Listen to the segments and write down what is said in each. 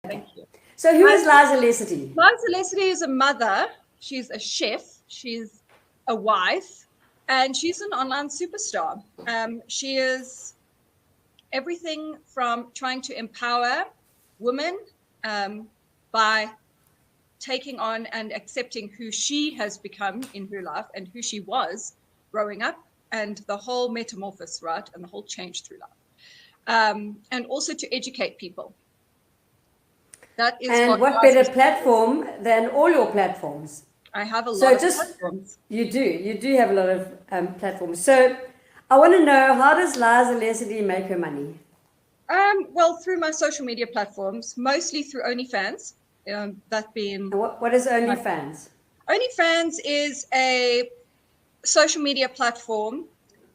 Thank you. So who is Liza Lesedi? Liza Lesedi is a mother. She's a chef. She's a wife. And she's an online superstar. She is everything from trying to empower women by taking on and accepting who she has become in her life and who she was growing up, and the whole metamorphosis, right? And the whole change through life. And also to educate people. That is what better platform than all your platforms? I have a lot of platforms. You do have a lot of platforms. So I want to know, how does Liza Lesedi make her money? Well, through my social media platforms, mostly through OnlyFans. That being... What is OnlyFans? OnlyFans is a social media platform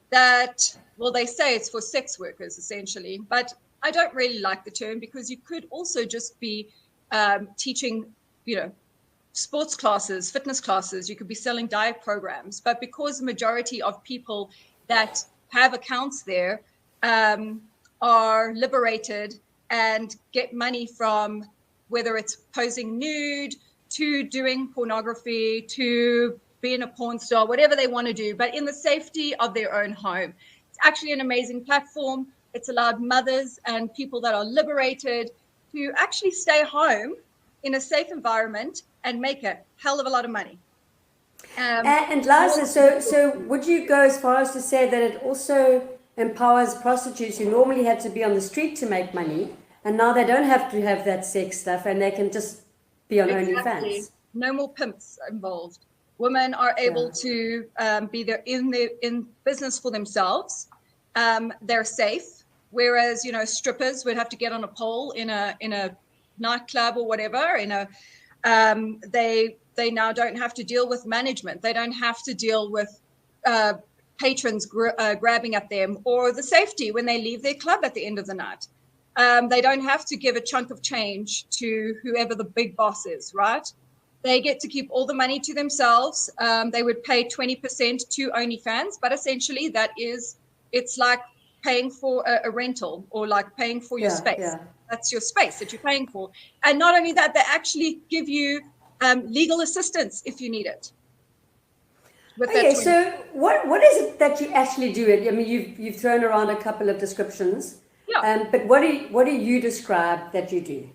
that, well, they say it's for sex workers, essentially. But I don't really like the term, because you could also just be teaching, sports classes, fitness classes. You could be selling diet programs. But because the majority of people that have accounts there are liberated and get money from, whether it's posing nude, to doing pornography, to being a porn star, whatever they want to do, but in the safety of their own home. It's actually an amazing platform. It's allowed mothers and people that are liberated to actually stay home in a safe environment and make a hell of a lot of money. And Liza, so would you go as far as to say that it also empowers prostitutes who normally had to be on the street to make money, and now they don't have to have that sex stuff, and they can just be on OnlyFans? No more pimps involved. Women are able to be there in business for themselves. They're safe, whereas strippers would have to get on a pole in a nightclub or whatever. They now don't have to deal with management. They don't have to deal with patrons grabbing at them, or the safety when they leave their club at the end of the night. They don't have to give a chunk of change to whoever the big boss is, right? They get to keep all the money to themselves. They would pay 20% to OnlyFans, but essentially it's like paying for a rental, or like paying for your space. Yeah. That's your space that you're paying for. And not only that, they actually give you legal assistance if you need it. Okay, so what is it that you actually do? I mean, you've thrown around a couple of descriptions. Yeah. But what do you describe that you do?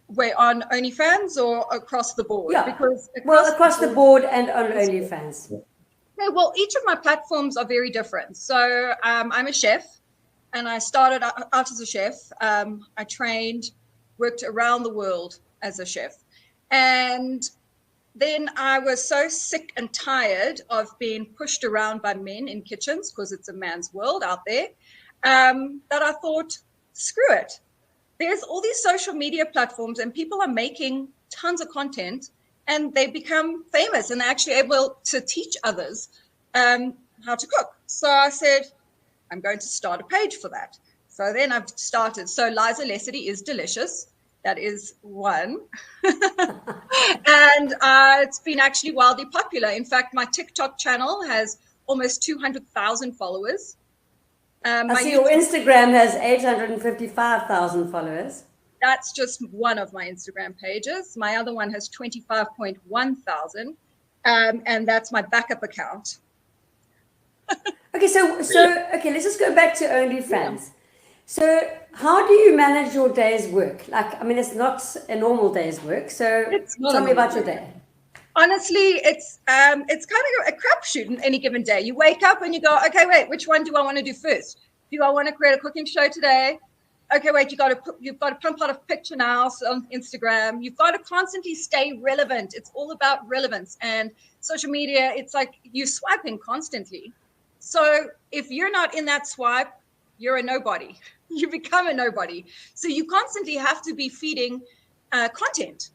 Wait, on OnlyFans or across the board? Yeah. Because across the board and on OnlyFans. Okay, well, each of my platforms are very different. So I'm a chef, and I started out as a chef. I trained, worked around the world as a chef. And then I was so sick and tired of being pushed around by men in kitchens, because it's a man's world out there, that I thought, screw it. There's all these social media platforms, and people are making tons of content, and they become famous, and they're actually able to teach others how to cook. So I said, I'm going to start a page for that. So then I've started. So Liza Lesedi is delicious. That is one. And it's been actually wildly popular. In fact, my TikTok channel has almost 200,000 followers. I see your Instagram has 855,000 followers. That's just one of my Instagram pages. My other one has 25.1 thousand, and that's my backup account. Okay, so let's just go back to OnlyFans. Yeah. So how do you manage your day's work? Like, I mean, it's not a normal day's work. So tell me about your day. Honestly, it's kind of a crapshoot in any given day. You wake up and you go, okay, wait, which one do I want to do first? Do I want to create a cooking show today? Okay, wait, you've got to pump out a picture now on Instagram. You've got to constantly stay relevant. It's all about relevance. And social media, it's like you're swiping constantly. So if you're not in that swipe, you're a nobody. You become a nobody. So you constantly have to be feeding content.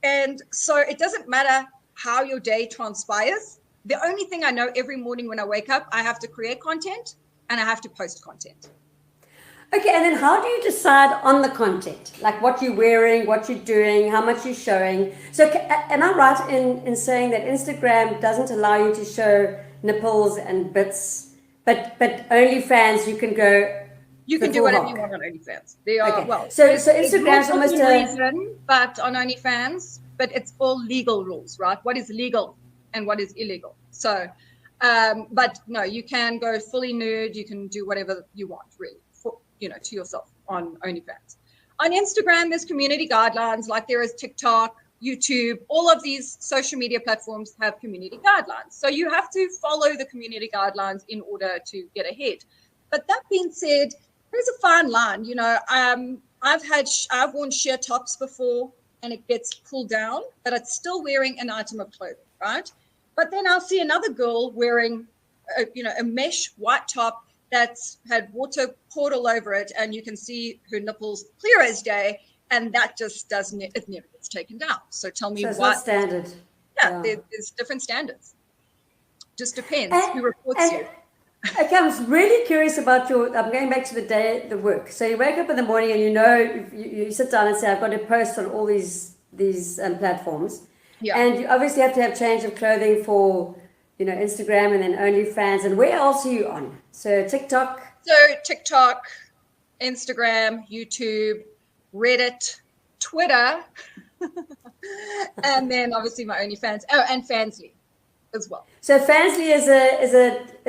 And so it doesn't matter how your day transpires. The only thing I know every morning when I wake up, I have to create content and I have to post content. Okay, and then how do you decide on the content? Like what you're wearing, what you're doing, how much you're showing? So am I right in saying that Instagram doesn't allow you to show nipples and bits, but OnlyFans, you can go You can do whatever you want on OnlyFans. They are, okay. well, so Instagram's almost a reason, but on OnlyFans, but it's all legal rules, right? What is legal and what is illegal. So, but no, you can go fully nude. You can do whatever you want, really, for, you know, to yourself on OnlyFans. On Instagram, there's community guidelines, like there is TikTok, YouTube. All of these social media platforms have community guidelines. So you have to follow the community guidelines in order to get ahead. But that being said, there's a fine line. You know, I've worn sheer tops before and it gets pulled down, but it's still wearing an item of clothing, right? But then I'll see another girl wearing, a mesh white top that's had water poured all over it, and you can see her nipples clear as day, and that just doesn't, it never gets taken down. So tell me, so it's not standard. Yeah, there's different standards. Just depends who reports you. Okay, I'm really curious about I'm going back to the work. So you wake up in the morning and you sit down and say, I've got to post on all these platforms. Yeah. And you obviously have to have change of clothing for, Instagram and then OnlyFans. And where else are you on? So TikTok? So TikTok, Instagram, YouTube, Reddit, Twitter, and then obviously my OnlyFans. Oh, and Fansly as well. So Fansly is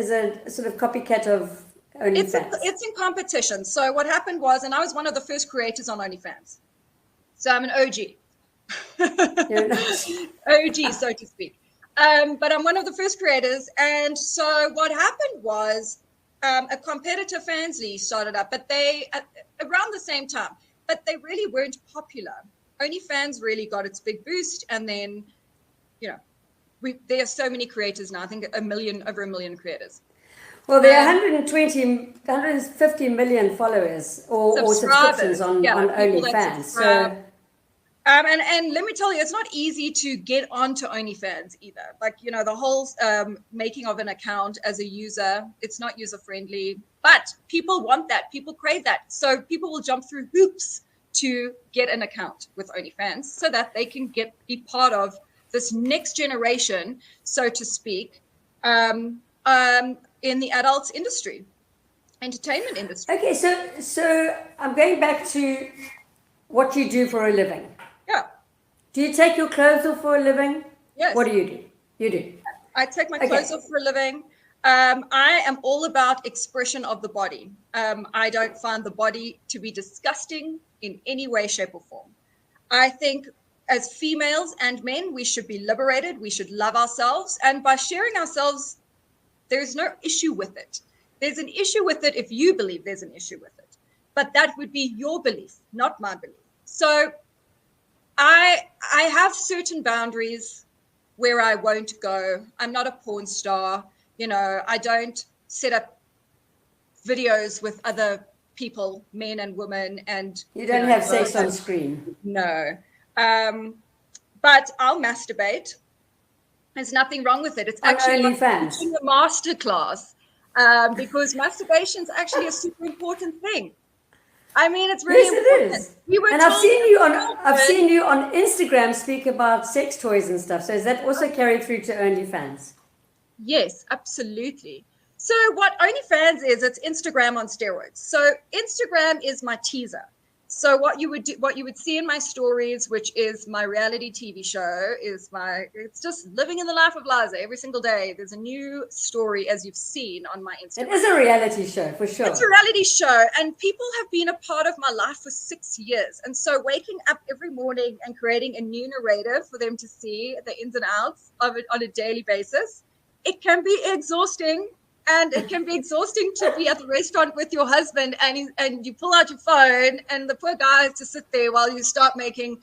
a sort of copycat of OnlyFans. It's in competition. So what happened was, and I was one of the first creators on OnlyFans. So I'm an OG. OG, so to speak. But I'm one of the first creators. And so what happened was a competitor, Fansly, started up, but they, around the same time, but they really weren't popular. OnlyFans really got its big boost. And then, there are so many creators now. I think over a million creators. Well, there are 150 million followers or subscriptions on OnlyFans. So, and let me tell you, it's not easy to get onto OnlyFans either. Like, the whole making of an account as a user, it's not user friendly, but people want that. People crave that. So people will jump through hoops to get an account with OnlyFans so that they can be part of this next generation, so to speak, in the adult industry, entertainment industry. Okay, so I'm going back to what you do for a living. Yeah. Do you take your clothes off for a living? Yes. What do you do? You do. I take my clothes off for a living. I am all about expression of the body. I don't find the body to be disgusting in any way, shape, or form. I think as females and men, we should be liberated. We should love ourselves. And by sharing ourselves, there's no issue with it. There's an issue with it if you believe there's an issue with it. But that would be your belief, not my belief. So I have certain boundaries where I won't go. I'm not a porn star. I don't set up videos with other people, men and women. And you don't have sex on screen. No. But I'll masturbate. There's nothing wrong with it. It's actually like teaching a master class, because masturbation is actually a super important thing. I mean, it's really important. Yes, it is. And I've seen you on Instagram speak about sex toys and stuff. So is that also carried through to OnlyFans? Yes, absolutely. So what OnlyFans is, it's Instagram on steroids. So Instagram is my teaser. So what you would see in my stories, which is my reality TV show, it's just living in the life of Liza. Every single day, there's a new story, as you've seen on my Instagram. It is a reality show, for sure. It's a reality show, and people have been a part of my life for 6 years. And so waking up every morning and creating a new narrative for them to see the ins and outs of it on a daily basis, it can be exhausting. And it can be exhausting to be at the restaurant with your husband and you pull out your phone and the poor guy has to sit there while you start making,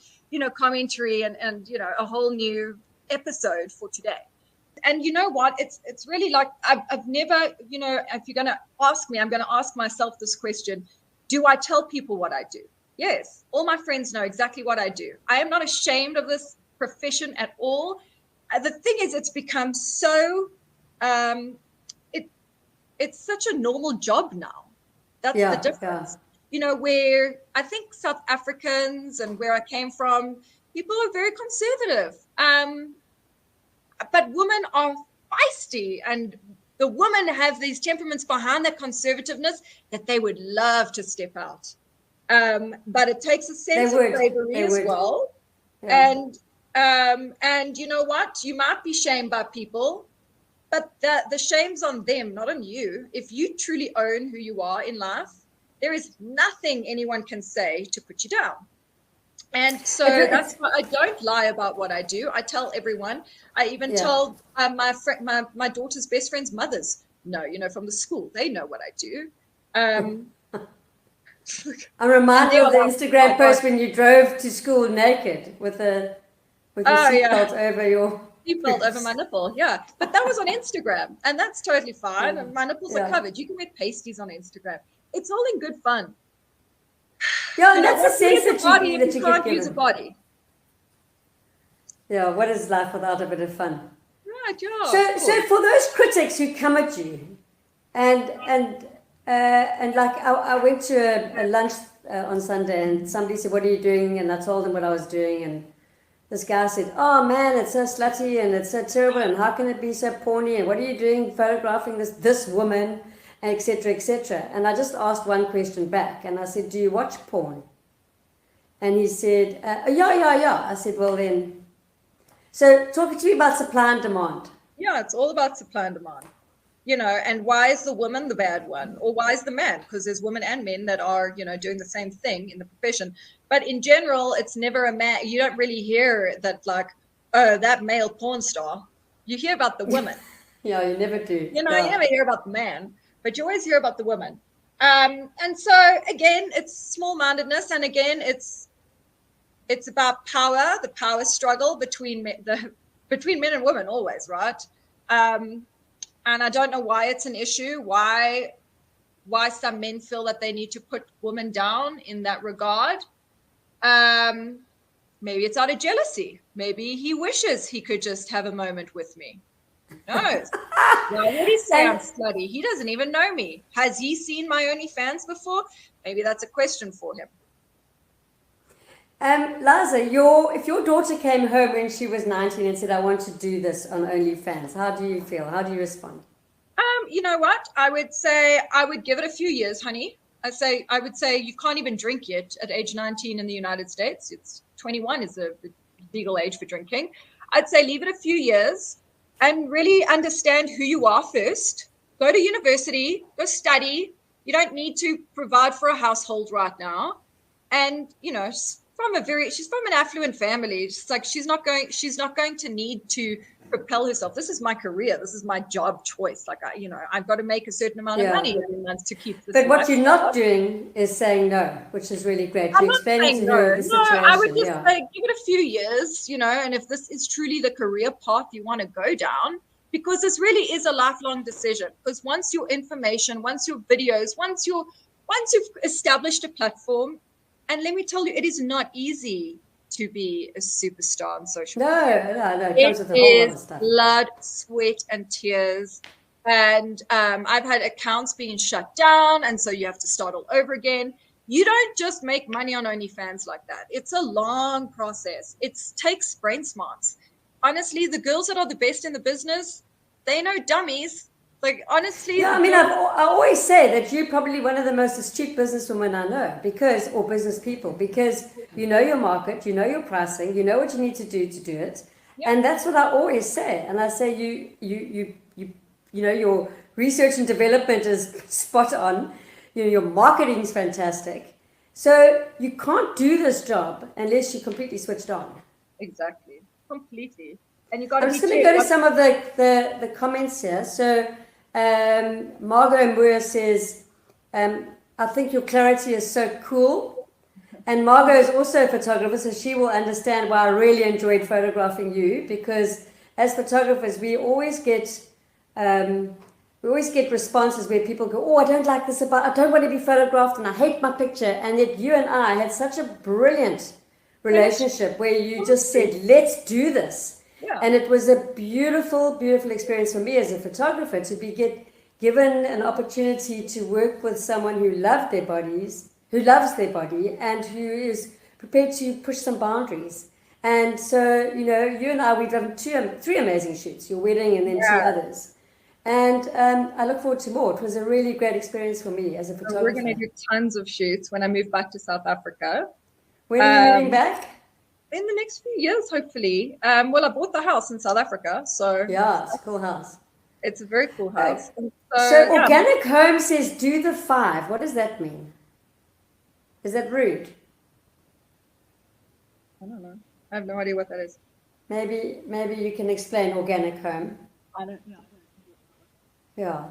commentary and a whole new episode for today. And you know what? It's really like I've never, if you're going to ask me, I'm going to ask myself this question. Do I tell people what I do? Yes. All my friends know exactly what I do. I am not ashamed of this profession at all. The thing is, it's become so... It's such a normal job now. That's the difference. Where I think South Africans and where I came from, people are very conservative. But women are feisty and The women have these temperaments behind that conservativeness that they would love to step out. But it takes a sense of bravery as well. Yeah. And you know what? You might be shamed by people, but the shame's on them, not on you. If you truly own who you are in life, there is nothing anyone can say to put you down. And so that's why I don't lie about what I do. I tell everyone. I even told my daughter's best friend's mothers, no, from the school, they know what I do. I'm reminded of the Instagram post when you drove to school naked with your seatbelt over your seatbelt over my nipple. Yeah, but that was on Instagram, and that's totally fine. And my nipples are covered. You can wear pasties on Instagram. It's all in good fun. Yeah, and that's the sense that you can't use a body. Yeah, what is life without a bit of fun? Right, yeah. So for those critics who come at you, and like I went to a lunch on Sunday, and somebody said, "What are you doing?" And I told them what I was doing, and this guy said, "Oh man, it's so slutty and it's so terrible, and how can it be so porny? And what are you doing photographing this woman?" Etc., etc. And I just asked one question back, and I said, "Do you watch porn?" And he said, yeah. I said, "Well then, so talk to me about supply and demand." Yeah, it's all about supply and demand, and why is the woman the bad one, or why is the man? Because there's women and men that are, doing the same thing in the profession. But in general, it's never a man. You don't really hear that, like, oh, that male porn star. You hear about the women. Yeah, you never do. You never hear about the man. But you always hear about the woman. And so, again, it's small-mindedness. And again, it's about power, the power struggle between men and women always, right? And I don't know why it's an issue, why some men feel that they need to put women down in that regard. Maybe it's out of jealousy. Maybe he wishes he could just have a moment with me. No. Why would he say I'm slutty? He doesn't even know me. Has he seen my OnlyFans before? Maybe that's a question for him. Liza, if your daughter came home when she was 19 and said, "I want to do this on OnlyFans," how do you feel? How do you respond? You know what? I would say I would give it a few years, honey. I would say you can't even drink yet at age 19 in the United States. It's 21 is the legal age for drinking. I'd say leave it a few years. And really understand who you are first. Go to university, go study. You don't need to provide for a household right now. And, she's from an affluent family. It's like she's not going to need to propel herself. This is my career. This is my job choice. Like, I've got to make a certain amount of money every month to keep this. But what you're not doing is saying no, which is really great. You're explaining to her the situation. No, I would just say give it a few years, and if this is truly the career path you want to go down, because this really is a lifelong decision. Because once your information, once your videos, once you've established a platform, and let me tell you, it is not easy to be a superstar on social media. No. It comes with a whole lot of stuff. Blood, sweat, and tears. And I've had accounts being shut down, and so you have to start all over again. You don't just make money on OnlyFans like that. It's a long process. It takes brain smarts. Honestly, the girls that are the best in the business, they know dummies. Like, honestly. Yeah, I always say that you're probably one of the most astute businesswomen I know, or business people, because you know your market, you know your pricing, you know what you need to do it. Yeah. And that's what I always say. And I say you your research and development is spot on. Your marketing is fantastic. So you can't do this job unless you're completely switched on. Exactly. Completely. And you got to I'm just going to go to some of the comments here. So Margot Moore says, "I think your clarity is so cool." And Margot is also a photographer, so she will understand why I really enjoyed photographing you, because as photographers, we always get responses where people go, "Oh, I don't like this I don't want to be photographed, and I hate my picture." And yet you and I had such a brilliant relationship where you just said, "Let's do this." Yeah. And it was a beautiful, beautiful experience for me as a photographer to be given an opportunity to work with someone who loves their body, and who is prepared to push some boundaries. And so, you and I, we've done 3 amazing shoots, your wedding and then 2 others. And I look forward to more. It was a really great experience for me as a So we're going to photographer. do tons of shoots when I move back to South Africa. When are you moving Um, back? in the next few years, hopefully. Well, I bought the house in South Africa, so Yeah, it's a cool house. it's a very cool house. And So so, yeah, Organic Home says do the 5. What does that mean? Is that rude? I don't know. I have no idea what that is. Maybe you can explain Organic Home. I don't know. Yeah.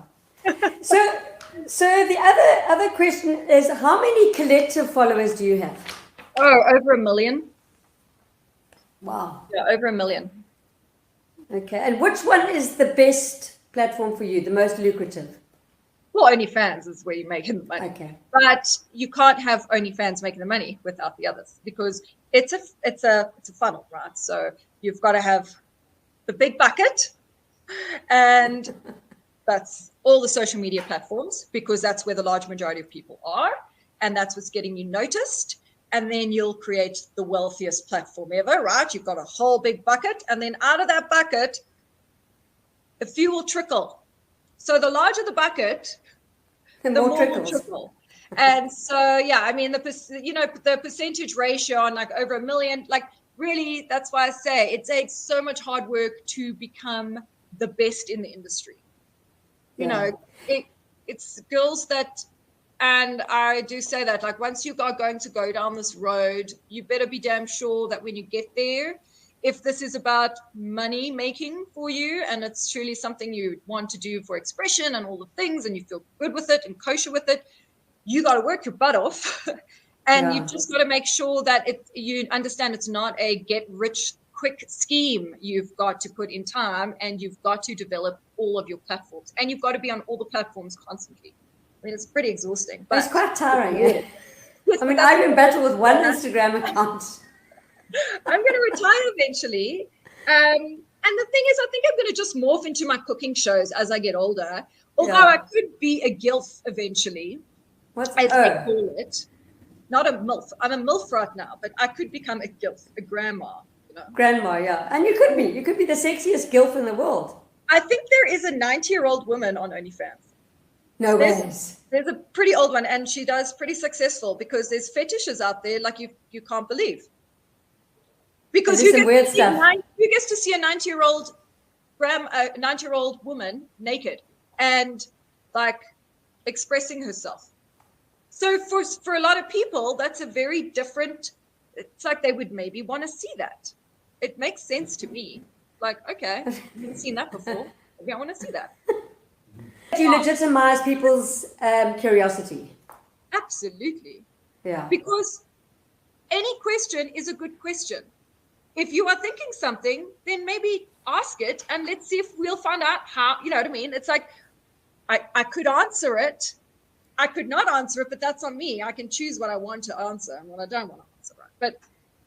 So the other question is, how many collective followers do you have? Oh, over 1 million. Wow. Yeah, over 1 million. Okay. And which one is the best platform for you, the most lucrative? Well, OnlyFans is where you're making the money. Okay. But you can't have OnlyFans making the money without the others, because it's a funnel, right? So you've got to have the big bucket, and that's all the social media platforms, because that's where the large majority of people are, and that's what's getting you noticed. And then you'll create the wealthiest platform ever, right? You've got a whole big bucket, and then out of that bucket, a few will trickle. So the larger the bucket, the more will trickle. And so, yeah, I mean, the percentage ratio on like over 1 million, like really, that's why I say it takes so much hard work to become the best in the industry. You know, it's girls that, and I do say that, like, once you are going to go down this road, you better be damn sure that when you get there, if this is about money making for you and it's truly something you want to do for expression and all the things, and you feel good with it and kosher with it, you got to work your butt off. And you've just got to make sure that you understand it's not a get rich quick scheme. You've got to put in time, and you've got to develop all of your platforms, and you've got to be on all the platforms constantly. I mean, it's pretty exhausting. But it's quite tiring. Yeah. I mean, I'm in battle with one Instagram account. I'm going to retire eventually. And the thing is, I think I'm going to just morph into my cooking shows as I get older. Although I could be a gilf eventually, as they call it. Not a MILF. I'm a MILF right now, but I could become a gilf, a grandma. You know? Grandma, yeah. And you could be. You could be the sexiest gilf in the world. I think there is a 90-year-old woman on OnlyFans. No ways. There's a pretty old one, and she does pretty successful, because there's fetishes out there like you can't believe. Because who gets to see a 90-year-old 90-year-old woman naked and like expressing herself? So for a lot of people, that's a very different. It's like they would maybe want to see that. It makes sense to me. Like, okay, I've never seen that before. Maybe I want to see that. Do you legitimize people's curiosity? Absolutely. Yeah. Because any question is a good question. If you are thinking something, then maybe ask it, and let's see if we'll find out how, you know what I mean? It's like, I could answer it. I could not answer it, but that's on me. I can choose what I want to answer and what I don't want to answer. Right? But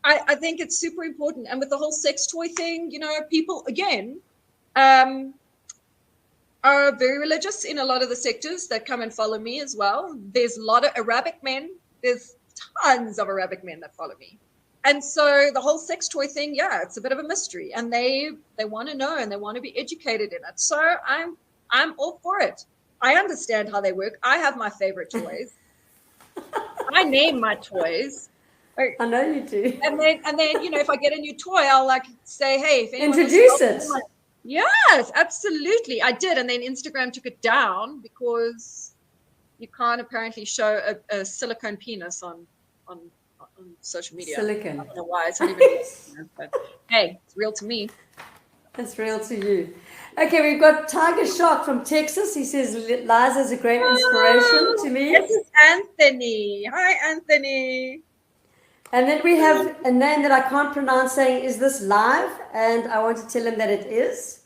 I think it's super important. And with the whole sex toy thing, you know, people, again, are very religious in a lot of the sectors that come and follow me as well. There's a lot of Arabic men. There's tons of Arabic men that follow me. And so the whole sex toy thing, yeah, it's a bit of a mystery. And they want to know, and they want to be educated in it. So I'm all for it. I understand how they work. I have my favorite toys. I name my toys. I know you do. And then, you know, if I get a new toy, I'll like say, hey, if anyone introduce it. Yes, absolutely. I did. And then Instagram took it down because you can't apparently show a silicone penis on social media. Silicone. I don't know why. It's not even but hey, it's real to me. It's real to you. Okay, we've got Tiger Shark from Texas. He says Liza is a great inspiration to me. This is Anthony. Hi, Anthony. And then we have a name that I can't pronounce, saying, is this live? And I want to tell him that it is.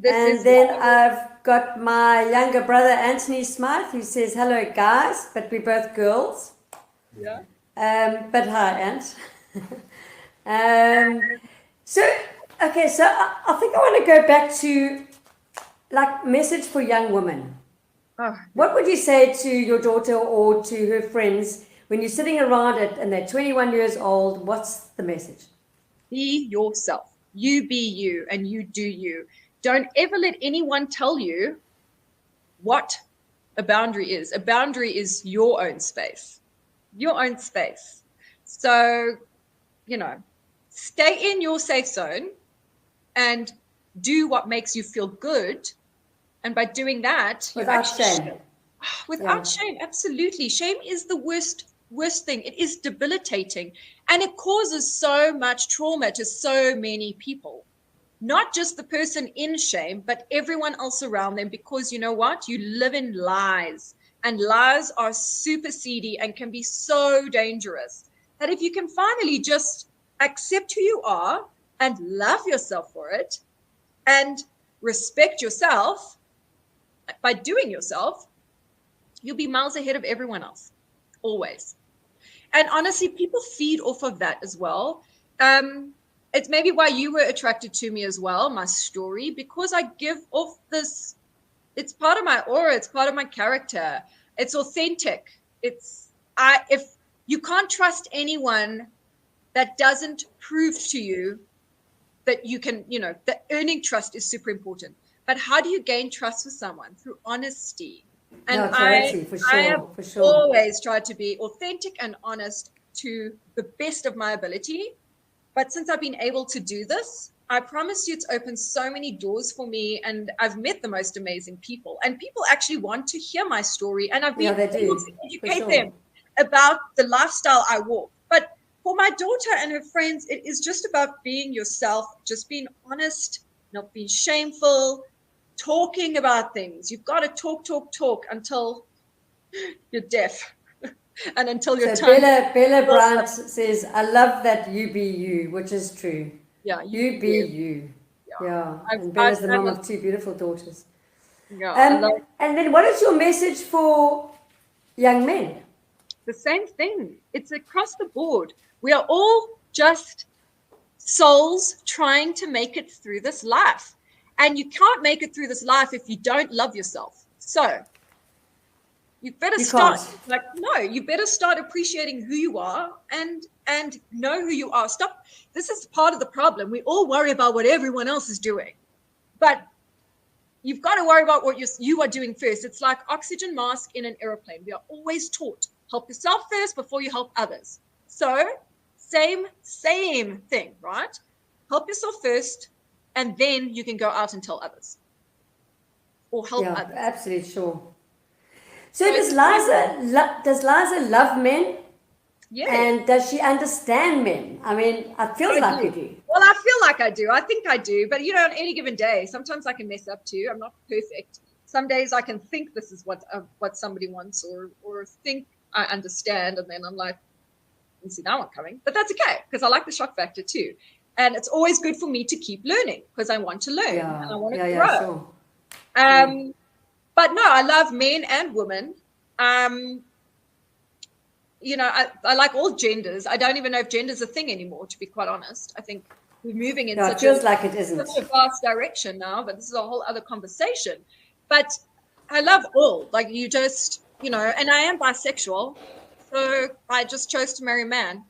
I've got my younger brother, Anthony Smythe, who says, hello, guys, but we're both girls. Yeah. But hi, Ant. So I think I want to go back to, like, message for young women. Oh. What would you say to your daughter or to her friends when you're sitting around it and they're 21 years old? What's the message? Be yourself. You be you, and you do you. Don't ever let anyone tell you what a boundary is. A boundary is your own space, your own space. So, stay in your safe zone and do what makes you feel good. And by doing that, without shame. Without shame, absolutely. Shame is the worst thing. It is debilitating, and it causes so much trauma to so many people. Not just the person in shame, but everyone else around them, because you know what? You live in lies, and lies are super seedy and can be so dangerous that if you can finally just accept who you are and love yourself for it and respect yourself by doing yourself, you'll be miles ahead of everyone else, always. And honestly, people feed off of that as well. It's maybe why you were attracted to me as well, my story, because I give off this, it's part of my aura, it's part of my character, it's authentic. If you can't trust anyone that doesn't prove to you that you can, that earning trust is super important. But how do you gain trust with someone? Through honesty. And I have always tried to be authentic and honest to the best of my ability. But since I've been able to do this, I promise you it's opened so many doors for me, and I've met the most amazing people. And people actually want to hear my story, and I've been able to educate them about the lifestyle I walk. But for my daughter and her friends, it is just about being yourself, just being honest, not being shameful, talking about things. You've got to talk until you're deaf. And until your tongue. Bella Bryant says, I love that you be you, which is true. Yeah, you be you. Yeah. And Bella's the mom of two beautiful daughters. Yeah. And then what is your message for young men? The same thing. It's across the board. We are all just souls trying to make it through this life. And you can't make it through this life if you don't love yourself. So you better you better start appreciating who you are and know who you are. Stop. This is part of the problem. We all worry about what everyone else is doing, but you've got to worry about what you are doing first. It's like oxygen mask in an airplane. We are always taught, help yourself first before you help others. So same thing, right? Help yourself first, and then you can go out and tell others or help others. Absolutely, sure. So does Liza love men? Yes. And does she understand men? I mean, I feel like you do. Well, I feel like I do. I think I do. But, on any given day, sometimes I can mess up too. I'm not perfect. Some days I can think this is what somebody wants or think I understand. And then I'm like, I didn't see that one coming. But that's okay, because I like the shock factor too. And it's always good for me to keep learning, because I want to learn and I want to grow. Sure. But no, I love men and women. I like all genders. I don't even know if gender's a thing anymore, to be quite honest. I think we're moving in such a vast direction now, but this is a whole other conversation. But I love all. Like, you just, and I am bisexual, so I just chose to marry a man.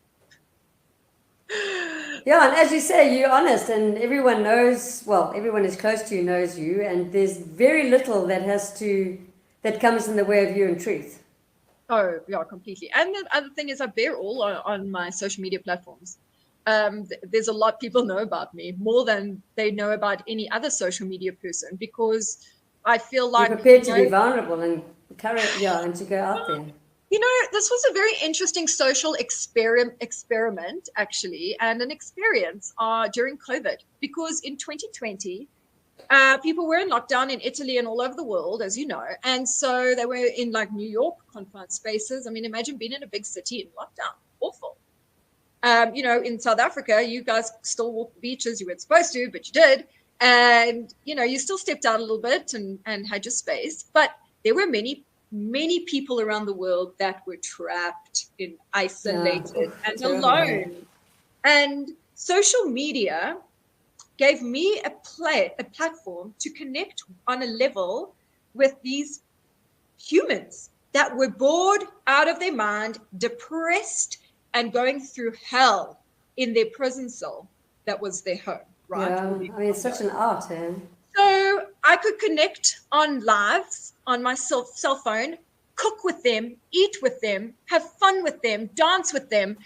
Yeah, and as you say, you're honest, and everyone knows, everyone is close to you knows you, and there's very little that comes in the way of you in truth. Oh, yeah, completely. And the other thing is I bear all on my social media platforms. There's a lot people know about me, more than they know about any other social media person, because I feel like you're prepared to be vulnerable and to go out there. This was a very interesting social experiment, actually, and an experience during COVID, because in 2020, people were in lockdown in Italy and all over the world, as you know. And so they were in like New York confined spaces. I mean, imagine being in a big city in lockdown. Awful. In South Africa, you guys still walk the beaches. You weren't supposed to, but you did. And, you still stepped out a little bit and had your space. But there were many people around the world that were trapped in isolated and alone. And social media gave me a platform to connect on a level with these humans that were bored out of their mind, depressed, and going through hell in their prison cell that was their home, right? Yeah, I mean, it's such an art, So I could connect on lives on my cell phone, cook with them, eat with them, have fun with them, dance with them,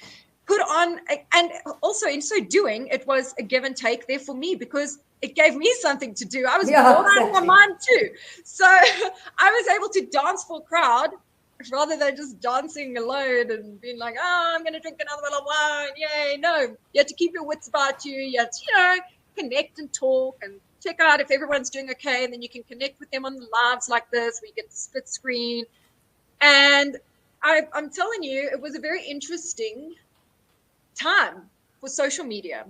put on, and also in so doing, it was a give and take there for me because it gave me something to do. I was bored out of my mind too. So I was able to dance for a crowd rather than just dancing alone and being like, oh, I'm going to drink another bottle of wine. Yay. No, you have to keep your wits about you. You have to, connect and talk and check out if everyone's doing okay. And then you can connect with them on the lives like this. We get the split screen. And I'm telling you, it was a very interesting time for social media.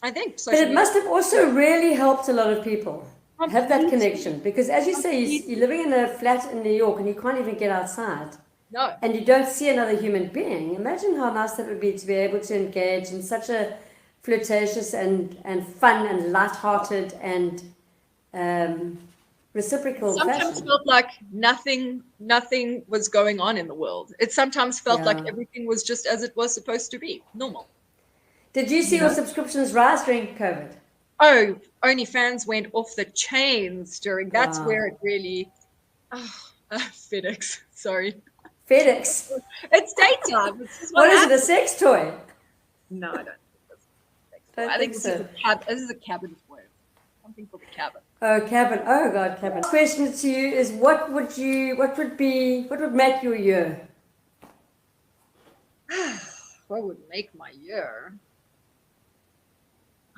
I think social media must have also really helped a lot of people have that connection, because as you say, you're living in a flat in New York and you can't even get outside. No. And you don't see another human being. Imagine how nice that would be to be able to engage in such a flirtatious and fun and light-hearted and reciprocal sometimes fashion. Felt like nothing was going on in the world. It sometimes felt like everything was just as it was supposed to be, normal. Did you see your subscriptions rise during COVID? Oh, OnlyFans went off the chains during. That's where it really. FedEx. Sorry. FedEx. It's daytime. It's what is it? A sex toy? No, I don't. I think this is a cabin toy. Something for the cabin. Oh, cabin. Oh God, cabin. Question to you is: what would make your year? What would make my year?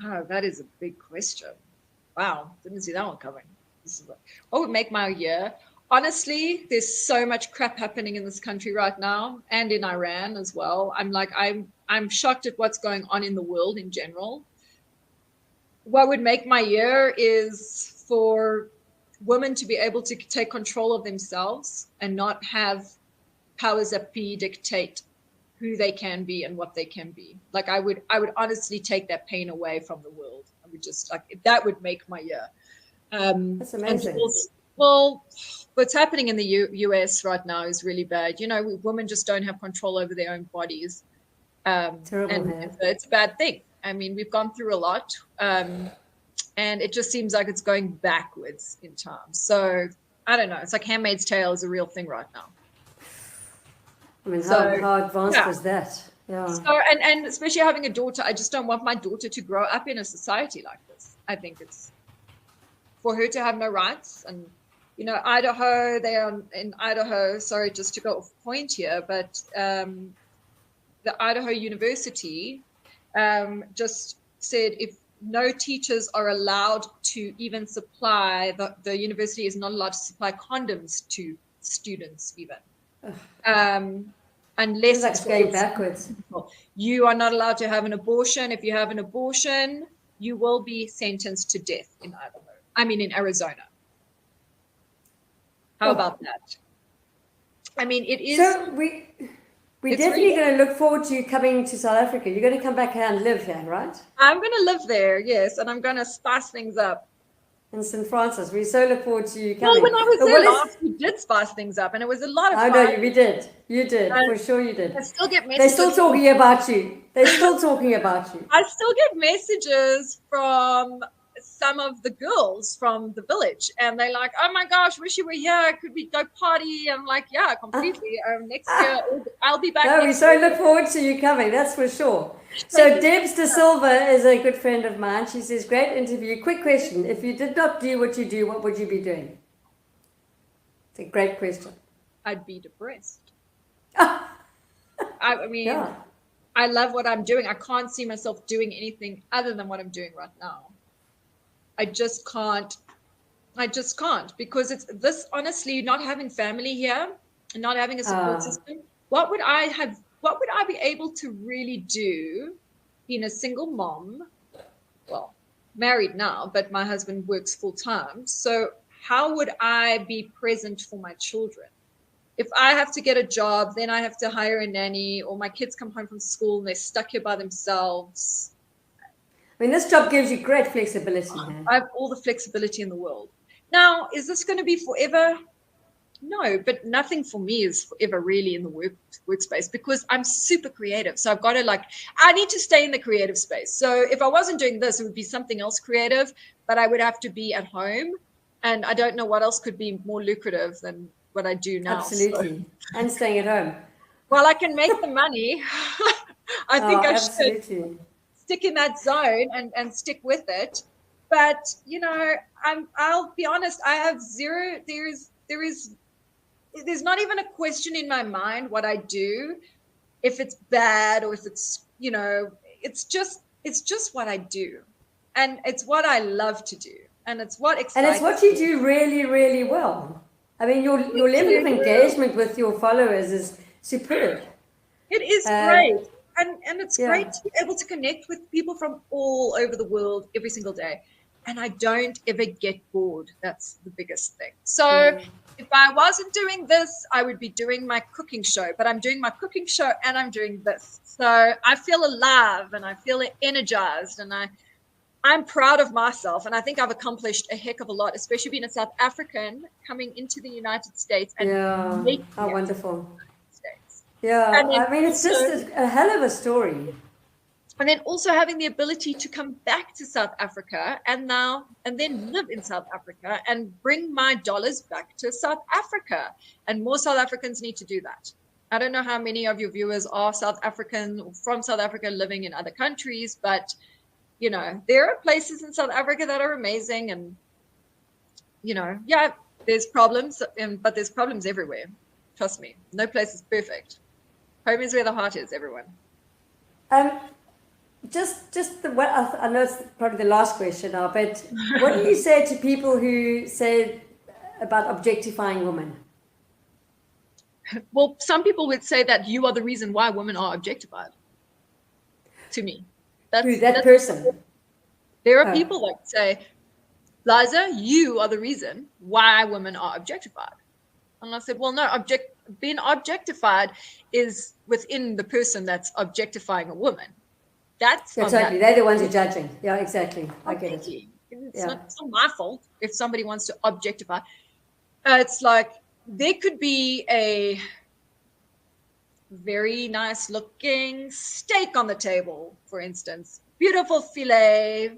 Oh, that is a big question. Wow, didn't see that one coming. What would make my year? Honestly, there's so much crap happening in this country right now, and in Iran as well. I'm shocked at what's going on in the world in general. What would make my year is for women to be able to take control of themselves and not have powers that be dictate who they can be and what they can be. Like I would honestly take that pain away from the world. I would just that would make my year. That's amazing. Well, what's happening in the US right now is really bad. Women just don't have control over their own bodies. Terrible. And it's a bad thing. I mean, we've gone through a lot, and it just seems like it's going backwards in time. So I don't know. It's like Handmaid's Tale is a real thing right now. I mean, how advanced was that? Yeah. So, and especially having a daughter, I just don't want my daughter to grow up in a society like this. I think it's for her to have no rights. And, Idaho, in Idaho, sorry, just to go off point here, but the Idaho University just said if no teachers are allowed to even supply, the university is not allowed to supply condoms to students even. Unless it's going backwards. You are not allowed to have an abortion. If you have an abortion, you will be sentenced to death in in Arizona. How about that? I mean, it is. So we're definitely going to look forward to you coming to South Africa. You're going to come back here and live here, right? I'm going to live there, yes, and I'm going to spice things up. In St. Francis, we so look forward to you coming. Well, when I was there last, we did spice things up, and it was a lot of fun. I know, we did. You did, for sure you did. I still get messages. They're still talking about you. They're still talking about you. I still get messages from some of the girls from the village, and they're like, oh my gosh, wish you were here. Could we go party? I'm like, yeah, completely. Next year, I'll be back. No, we so look forward to you coming, that's for sure. So Debs De Silva is a good friend of mine. She says, great interview. Quick question. If you did not do what you do, what would you be doing? It's a great question. I'd be depressed. I mean, yeah. I love what I'm doing. I can't see myself doing anything other than what I'm doing right now. I just can't because it's this, honestly, not having family here and not having a support system. What would I be able to really do being a single mom? Well, married now, but my husband works full time. So how would I be present for my children? If I have to get a job, then I have to hire a nanny, or my kids come home from school and they're stuck here by themselves. I mean, this job gives you great flexibility, man. I have all the flexibility in the world. Now, is this going to be forever? No, but nothing for me is forever really in the workspace, because I'm super creative. So I've got to I need to stay in the creative space. So if I wasn't doing this, it would be something else creative, but I would have to be at home And I don't know what else could be more lucrative than what I do now. Absolutely. So. And staying at home. Well, I can make the money. I think I absolutely. should stick in that zone and stick with it. But I'll be honest, I have zero. There's not even a question in my mind what I do, if it's bad or if it's, it's just what I do. And it's what I love to do. And it's what excites me. And it's what you do really, really well. I mean, your level of engagement with your followers is superb. It is great. And it's great to be able to connect with people from all over the world every single day. And I don't ever get bored. That's the biggest thing. So if I wasn't doing this, I would be doing my cooking show. But I'm doing my cooking show and I'm doing this. So I feel alive and I feel energized, and I'm proud of myself. And I think I've accomplished a heck of a lot, especially being a South African coming into the United States. And how wonderful. States. Yeah, I mean, it's just a hell of a story. And then also having the ability to come back to South Africa and then live in South Africa and bring my dollars back to South Africa. And more South Africans need to do that. I don't know how many of your viewers are South African or from South Africa living in other countries, but there are places in South Africa that are amazing. And, there's problems, but there's problems everywhere. Trust me, no place is perfect. Home is where the heart is, everyone. I know it's probably the last question now, but what do you say to people who say about objectifying women? Well, some people would say that you are the reason why women are objectified. To me, that person. There are people that say, Liza, you are the reason why women are objectified. And I said, well, no, being objectified is within the person that's objectifying a woman. That's totally. They're the ones who are judging. Yeah, exactly. I get it. It's not my fault if somebody wants to objectify. It's like there could be a very nice looking steak on the table, for instance, beautiful filet,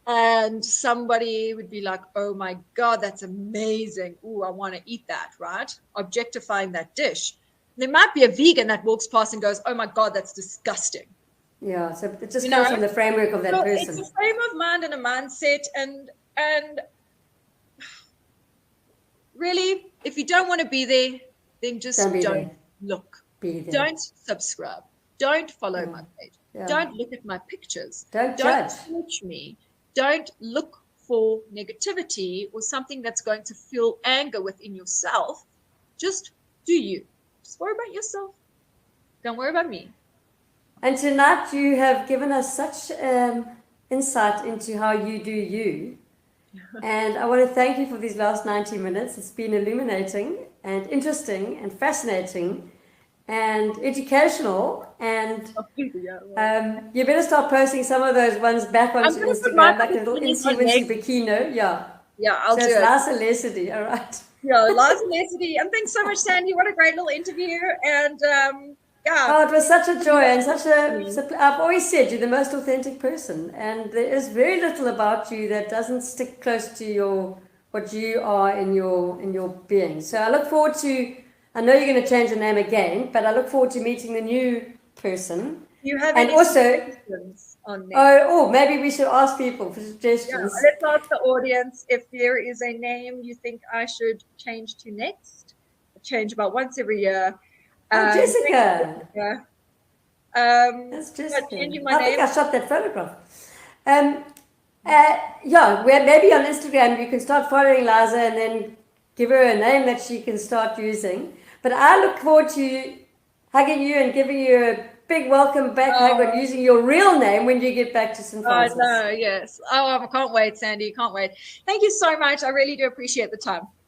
and somebody would be like, oh my God, that's amazing. Ooh, I want to eat that, right? Objectifying that dish. There might be a vegan that walks past and goes, oh my God, that's disgusting. Yeah, so it just comes from the framework of that person. It's a frame of mind and a mindset, and really, if you don't want to be there, then just don't look. Be there. Don't subscribe. Don't follow my page. Yeah. Don't look at my pictures. Don't judge. Don't touch me. Don't look for negativity or something that's going to fuel anger within yourself. Just do you. Just worry about yourself. Don't worry about me. And tonight you have given us such insight into how you do you. And I want to thank you for these last 90 minutes. It's been illuminating and interesting and fascinating and educational. And you better start posting some of those ones back onto Instagram, like a little Incy Wincy Bikino. Yeah, I'll do it. Liza Lesedi, all right. Yeah, Liza Lesedi. And thanks so much, Sandy. What a great little interview. And it was such a joy and I've always said you're the most authentic person, and there is very little about you that doesn't stick close to what you are in your being. So I look forward to, I know you're going to change your name again, but I look forward to meeting the new person. You have any suggestions on name? Maybe we should ask people for suggestions. Yeah, let's ask the audience if there is a name you think I should change to next. I change about once every year. Jessica. Yeah. That's Jessica. I think I shot that photograph. Maybe on Instagram you can start following Liza and then give her a name that she can start using. But I look forward to hugging you and giving you a big welcome back hug and using your real name when you get back to St. Francis. Oh, no, yes. Oh, I can't wait, Sandy. Can't wait. Thank you so much. I really do appreciate the time.